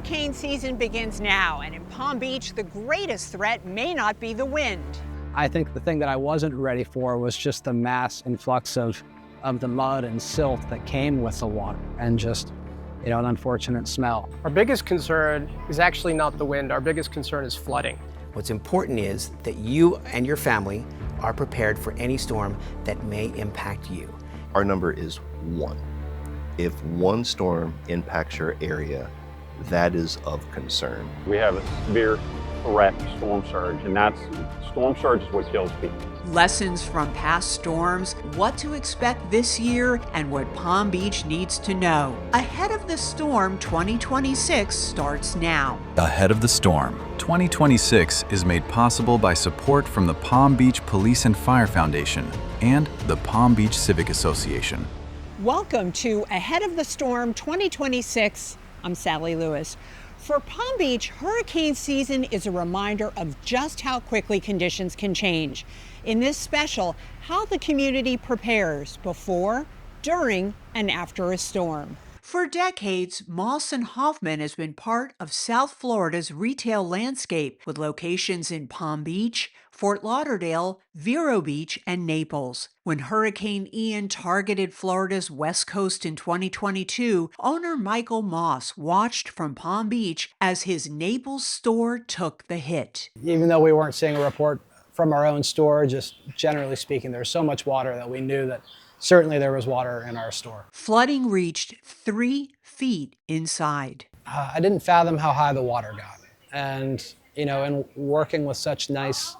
Hurricane season begins now, and in Palm Beach, the greatest threat may not be the wind. I think the thing that I wasn't ready for was just the mass influx of the mud and silt that came with the water, and just, an unfortunate smell. Our biggest concern is actually not the wind. Our biggest concern is flooding. What's important is that you and your family are prepared for any storm that may impact you. Our number is 1. If one storm impacts your area, that is of concern. We have a severe threat storm surge, and storm surge is what kills people. Lessons from past storms, what to expect this year, and what Palm Beach needs to know. Ahead of the Storm 2026 starts now. Ahead of the Storm 2026 is made possible by support from the Palm Beach Police and Fire Foundation and the Palm Beach Civic Association. Welcome to Ahead of the Storm 2026. I'm Sally Lewis. For Palm Beach, hurricane season is a reminder of just how quickly conditions can change. In this special, how the community prepares before, during, and after a storm. For decades, Moss & Hoffman has been part of South Florida's retail landscape with locations in Palm Beach, Fort Lauderdale, Vero Beach, and Naples. When Hurricane Ian targeted Florida's west coast in 2022, owner Michael Moss watched from Palm Beach as his Naples store took the hit. Even though we weren't seeing a report from our own store, just generally speaking, there's so much water that we knew that certainly there was water in our store. Flooding reached 3 feet inside. I didn't fathom how high the water got. And, in working with such nice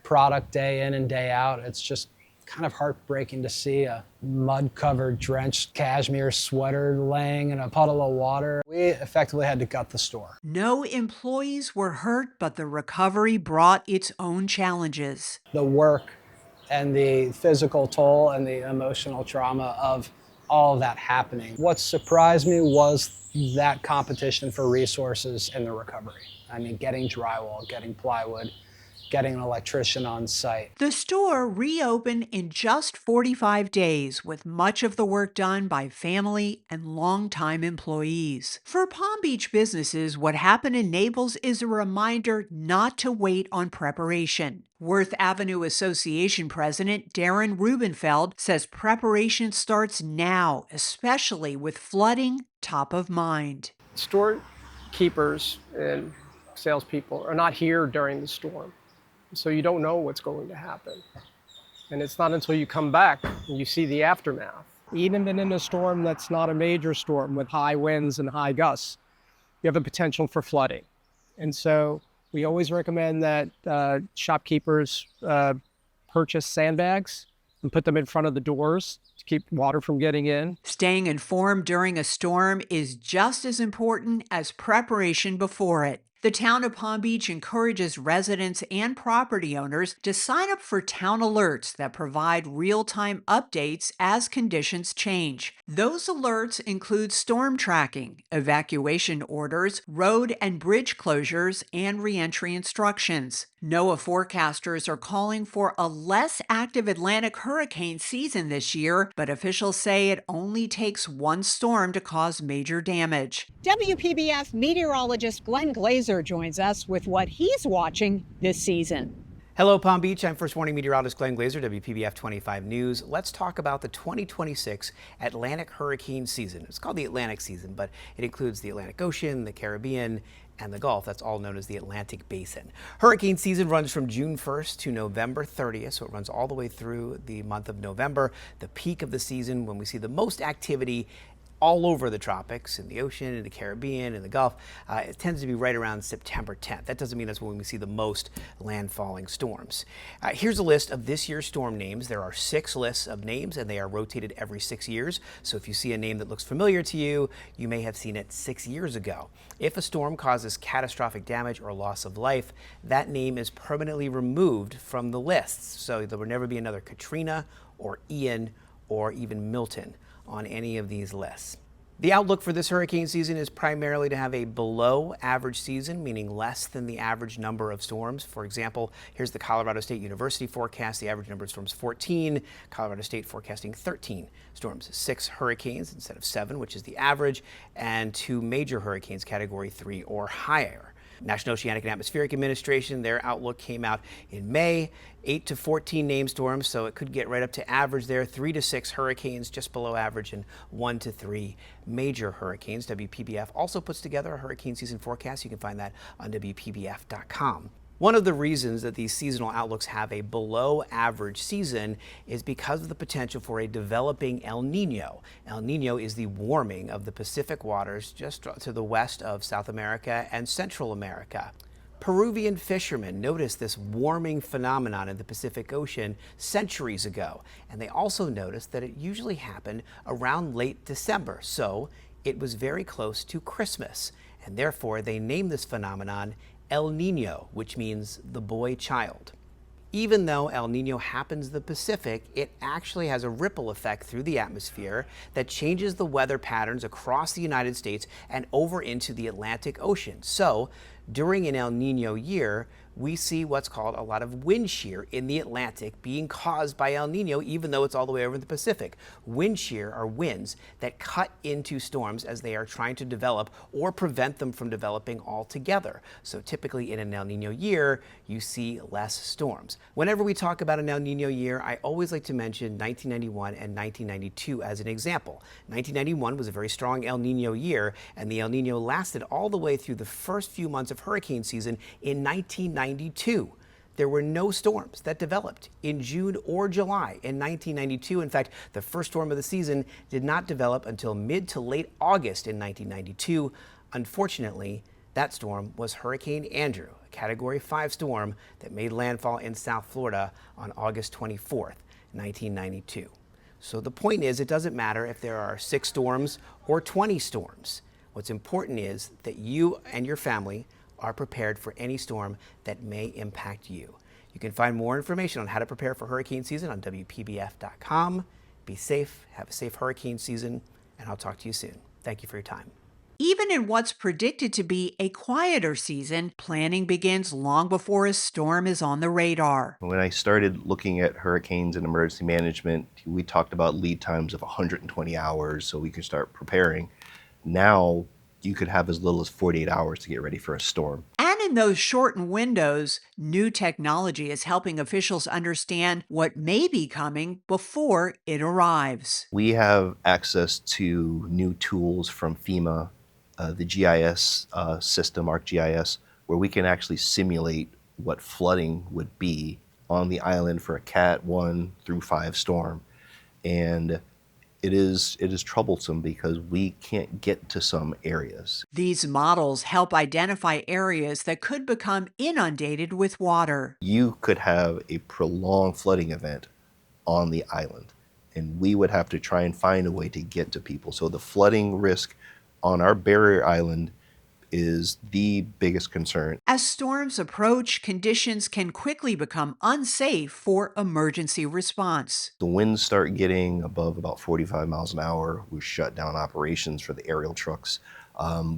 product day in and day out, it's just kind of heartbreaking to see a mud-covered, drenched cashmere sweater laying in a puddle of water. We effectively had to gut the store. No employees were hurt, but the recovery brought its own challenges. The work and the physical toll and the emotional trauma of all of that happening. What surprised me was that competition for resources in the recovery. I mean, getting drywall, getting plywood, getting an electrician on site. The store reopened in just 45 days, with much of the work done by family and longtime employees. For Palm Beach businesses, what happened in Naples is a reminder not to wait on preparation. Worth Avenue Association President Darren Rubenfeld says preparation starts now, especially with flooding top of mind. Store keepers and salespeople are not here during the storm. So you don't know what's going to happen. And it's not until you come back and you see the aftermath. Even in a storm that's not a major storm with high winds and high gusts, you have a potential for flooding. And so we always recommend that shopkeepers purchase sandbags and put them in front of the doors to keep water from getting in. Staying informed during a storm is just as important as preparation before it. The town of Palm Beach encourages residents and property owners to sign up for town alerts that provide real-time updates as conditions change. Those alerts include storm tracking, evacuation orders, road and bridge closures, and reentry instructions. NOAA forecasters are calling for a less active Atlantic hurricane season this year, but officials say it only takes one storm to cause major damage. WPBF meteorologist Glenn Glazer joins us with what he's watching this season. Hello, Palm Beach. I'm First Warning Meteorologist Glenn Glazer, WPBF 25 News. Let's talk about the 2026 Atlantic hurricane season. It's called the Atlantic season, but it includes the Atlantic Ocean, the Caribbean, and the Gulf. That's all known as the Atlantic Basin. Hurricane season runs from June 1st to November 30th, so it runs all the way through the month of November, the peak of the season when we see the most activity all over the tropics, in the ocean, in the Caribbean, in the Gulf. It tends to be right around September 10th. That doesn't mean that's when we see the most landfalling storms. Here's a list of this year's storm names. There are 6 lists of names, and they are rotated every 6 years. So if you see a name that looks familiar to you, you may have seen it 6 years ago. If a storm causes catastrophic damage or loss of life, that name is permanently removed from the lists. So there will never be another Katrina or Ian or even Milton on any of these lists. The outlook for this hurricane season is primarily to have a below average season, meaning less than the average number of storms. For example, here's the Colorado State University forecast. The average number of storms 14. Colorado State forecasting 13 storms, 6 hurricanes instead of 7, which is the average, and 2 major hurricanes category 3 or higher. National Oceanic and Atmospheric Administration, their outlook came out in May, 8 to 14 named storms, so it could get right up to average there, 3 to 6 hurricanes just below average, and 1 to 3 major hurricanes. WPBF also puts together a hurricane season forecast. You can find that on WPBF.com. One of the reasons that these seasonal outlooks have a below average season is because of the potential for a developing El Nino. El Nino is the warming of the Pacific waters just to the west of South America and Central America. Peruvian fishermen noticed this warming phenomenon in the Pacific Ocean centuries ago, and they also noticed that it usually happened around late December, so it was very close to Christmas, and therefore they named this phenomenon El Nino, which means the boy child. Even though El Nino happens in the Pacific, it actually has a ripple effect through the atmosphere that changes the weather patterns across the United States and over into the Atlantic Ocean. So, during an El Nino year, we see what's called a lot of wind shear in the Atlantic being caused by El Nino, even though it's all the way over in the Pacific. Wind shear are winds that cut into storms as they are trying to develop or prevent them from developing altogether. So typically in an El Nino year, you see less storms. Whenever we talk about an El Nino year, I always like to mention 1991 and 1992 as an example. 1991 was a very strong El Nino year, and the El Nino lasted all the way through the first few months of hurricane season in 1992. There were no storms that developed in June or July in 1992. In fact, the first storm of the season did not develop until mid to late August in 1992. Unfortunately, that storm was Hurricane Andrew, a Category 5 storm that made landfall in South Florida on August 24th, 1992. So the point is, it doesn't matter if there are 6 storms or 20 storms. What's important is that you and your family are prepared for any storm that may impact you. You can find more information on how to prepare for hurricane season on WPBF.com. Be safe, have a safe hurricane season, and I'll talk to you soon. Thank you for your time. Even in what's predicted to be a quieter season, planning begins long before a storm is on the radar. When I started looking at hurricanes and emergency management, we talked about lead times of 120 hours so we could start preparing. Now, you could have as little as 48 hours to get ready for a storm. And in those shortened windows, new technology is helping officials understand what may be coming before it arrives. We have access to new tools from FEMA, the GIS system, ArcGIS, where we can actually simulate what flooding would be on the island for a Cat 1 through 5 storm. And it is troublesome because we can't get to some areas. These models help identify areas that could become inundated with water. You could have a prolonged flooding event on the island, and we would have to try and find a way to get to people. So the flooding risk on our barrier island is the biggest concern. As storms approach, conditions can quickly become unsafe for emergency response. The winds start getting above about 45 miles an hour. We shut down operations for the aerial trucks.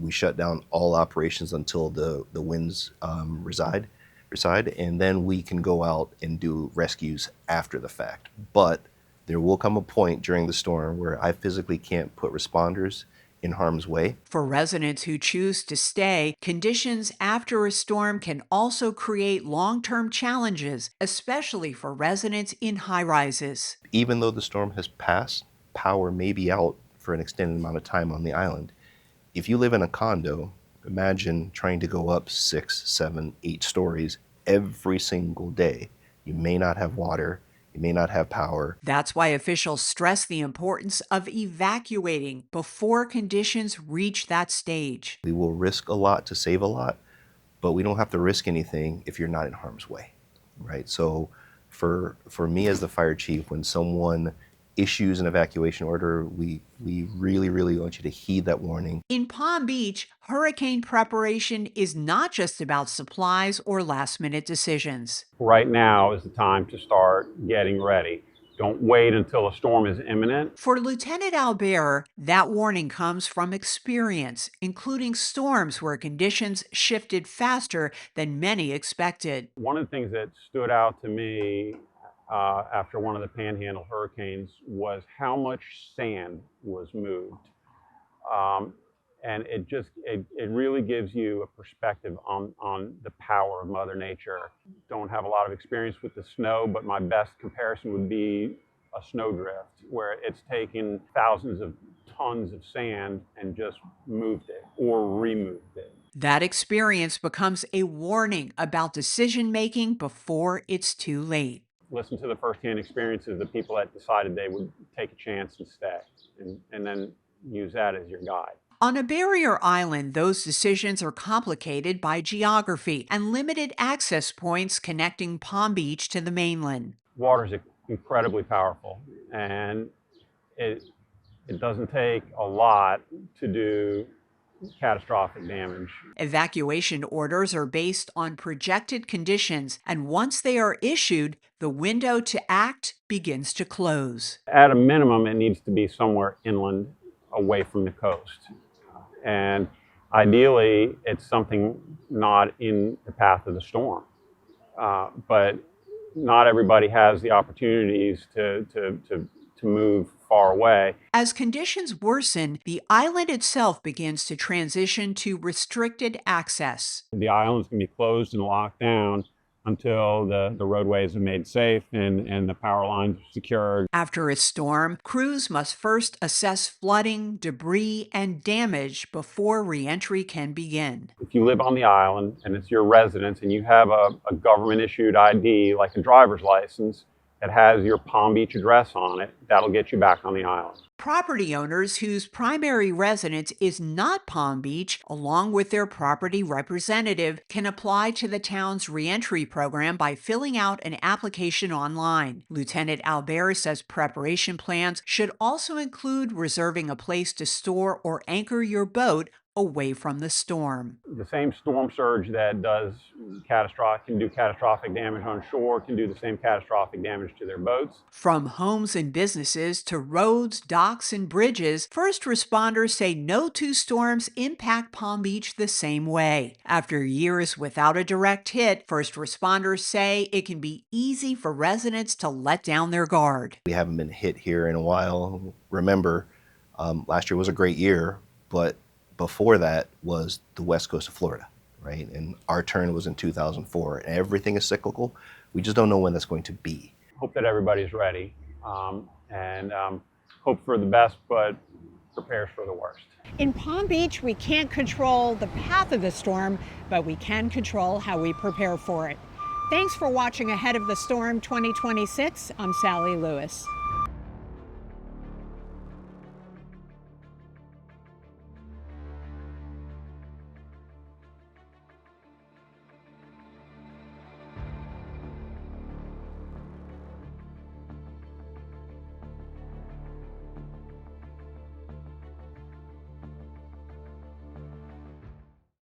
We shut down all operations until the winds reside, and then we can go out and do rescues after the fact. But there will come a point during the storm where I physically can't put responders in harm's way. For residents who choose to stay, conditions after a storm can also create long-term challenges, especially for residents in high-rises. Even though the storm has passed, power may be out for an extended amount of time on the island. If you live in a condo, imagine trying to go up 6, 7, 8 stories every single day. You may not have water. You may not have power. That's why officials stress the importance of evacuating before conditions reach that stage. We will risk a lot to save a lot, but we don't have to risk anything if you're not in harm's way, right? So for me as the fire chief, when someone issues an evacuation order, we really, really want you to heed that warning. In Palm Beach, hurricane preparation is not just about supplies or last-minute decisions. Right now is the time to start getting ready. Don't wait until a storm is imminent. For Lieutenant Albert, that warning comes from experience, including storms where conditions shifted faster than many expected. One of the things that stood out to me after one of the Panhandle hurricanes was how much sand was moved. And it really gives you a perspective on the power of Mother Nature. Don't have a lot of experience with the snow, but my best comparison would be a snowdrift, where it's taken thousands of tons of sand and just moved it or removed it. That experience becomes a warning about decision making before it's too late. Listen to the firsthand experiences of the people that decided they would take a chance and stay, and then use that as your guide. On a barrier island, those decisions are complicated by geography and limited access points connecting Palm Beach to the mainland. Water is incredibly powerful, and it doesn't take a lot to do catastrophic damage. Evacuation orders are based on projected conditions, and once they are issued, the window to act begins to close. At a minimum, it needs to be somewhere inland, away from the coast. And ideally, it's something not in the path of the storm. But not everybody has the opportunities to move far away. As conditions worsen, the island itself begins to transition to restricted access. The island's going to be closed and locked down until the roadways are made safe and the power lines are secured. After a storm, crews must first assess flooding, debris, and damage before re-entry can begin. If you live on the island and it's your residence and you have a government-issued ID, like a driver's license, that has your Palm Beach address on it, that'll get you back on the island. Property owners whose primary residence is not Palm Beach, along with their property representative, can apply to the town's reentry program by filling out an application online. Lieutenant Albert says preparation plans should also include reserving a place to store or anchor your boat away from the storm. The same storm surge that can do catastrophic damage on shore can do the same catastrophic damage to their boats. From homes and businesses to roads, docks, and bridges, first responders say no two storms impact Palm Beach the same way. After years without a direct hit, first responders say it can be easy for residents to let down their guard. We haven't been hit here in a while. Remember, last year was a great year, but before that was the west coast of Florida, right? And our turn was in 2004. And everything is cyclical. We just don't know when that's going to be. Hope that everybody's ready and hope for the best, but prepares for the worst. In Palm Beach, we can't control the path of the storm, but we can control how we prepare for it. Thanks for watching Ahead of the Storm 2026. I'm Sally Lewis.